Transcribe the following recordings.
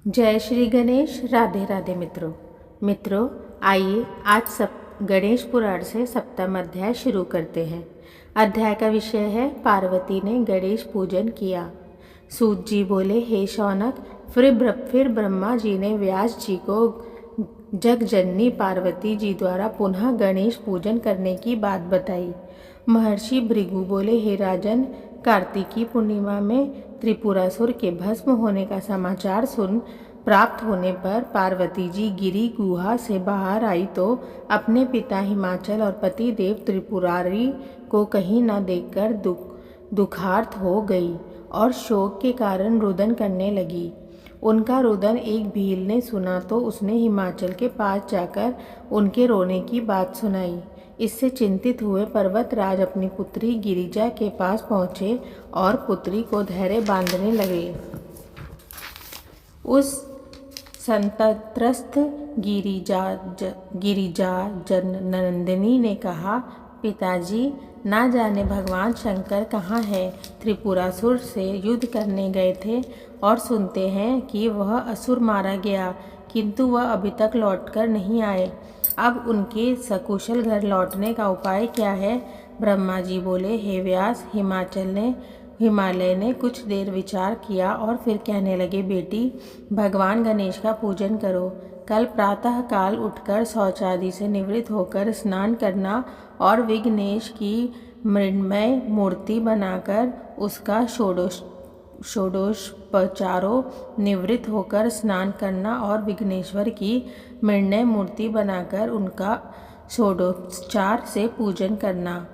जय श्री गणेश। राधे राधे मित्रों आइए आज गणेश पुराण से सप्तम अध्याय शुरू करते हैं। अध्याय का विषय है पार्वती ने गणेश पूजन किया। सूत जी बोले, हे शौनक, फिर ब्रह्मा जी ने व्यास जी को जगजननी पार्वती जी द्वारा पुनः गणेश पूजन करने की बात बताई। महर्षि भृगु बोले, हे राजन, कार्तिकी पूर्णिमा में त्रिपुरासुर के भस्म होने का समाचार प्राप्त होने पर पार्वती जी गिरी गुहा से बाहर आई तो अपने पिता हिमाचल और पति देव त्रिपुरारी को कहीं न देखकर दुखार्त हो गई और शोक के कारण रुदन करने लगी। उनका रुदन एक भील ने सुना तो उसने हिमाचल के पास जाकर उनके रोने की बात सुनाई। इससे चिंतित हुए पर्वतराज अपनी पुत्री गिरिजा के पास पहुँचे और पुत्री को धैर्य बांधने लगे। उस संतत्रस्त गिरिजा नंदिनी ने कहा, पिताजी, ना जाने भगवान शंकर कहाँ है। त्रिपुरासुर से युद्ध करने गए थे और सुनते हैं कि वह असुर मारा गया, किंतु वह अभी तक लौटकर नहीं आए। अब उनके सकुशल घर लौटने का उपाय क्या है। ब्रह्मा जी बोले, हे व्यास, हिमालय ने कुछ देर विचार किया और फिर कहने लगे, बेटी, भगवान गणेश का पूजन करो। कल प्रातः काल उठकर शौचादि से निवृत्त होकर स्नान करना और विघ्नेश की मृण्मय मूर्ति बनाकर उसका षोडशोपचारों निवृत्त होकर स्नान करना और विघ्नेश्वर की मृण्मय मूर्ति बनाकर उनका षोडशोपचार से पूजन करना।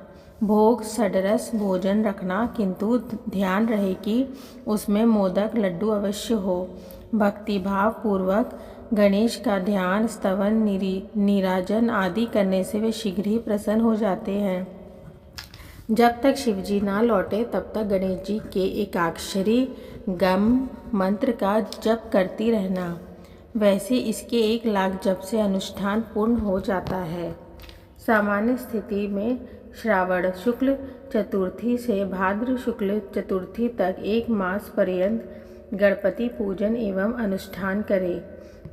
भोग षड्रस भोजन रखना, किंतु ध्यान रहे कि उसमें मोदक लड्डू अवश्य हो। भक्तिभाव पूर्वक गणेश का ध्यान, स्तवन, नीराजन आदि करने से वे शीघ्र ही प्रसन्न हो जाते हैं। जब तक शिवजी ना लौटे तब तक गणेश जी के एकाक्षरी गम मंत्र का जप करती रहना। वैसे इसके 1 लाख जप से अनुष्ठान पूर्ण हो जाता है। सामान्य स्थिति में श्रावण शुक्ल चतुर्थी से भाद्र शुक्ल चतुर्थी तक 1 मास पर्यंत गणपति पूजन एवं अनुष्ठान करें।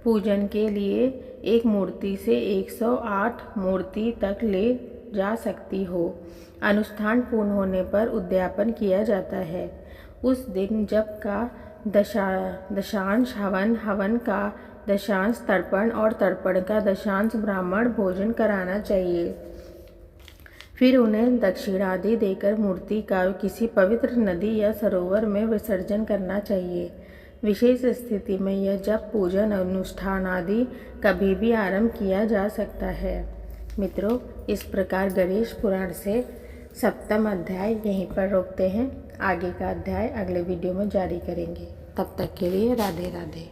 पूजन के लिए एक मूर्ति से 108 मूर्ति तक ले जा सकती हो। अनुष्ठान पूर्ण होने पर उद्यापन किया जाता है। उस दिन जप का दशांश हवन का दशांश तर्पण और तर्पण का दशांश ब्राह्मण भोजन कराना चाहिए। फिर उन्हें दक्षिणादि देकर मूर्ति का किसी पवित्र नदी या सरोवर में विसर्जन करना चाहिए। विशेष स्थिति में यह जप पूजन अनुष्ठान आदि कभी भी आरंभ किया जा सकता है। मित्रों, इस प्रकार गणेश पुराण से सप्तम अध्याय यहीं पर रोकते हैं। आगे का अध्याय अगले वीडियो में जारी करेंगे। तब तक के लिए राधे राधे।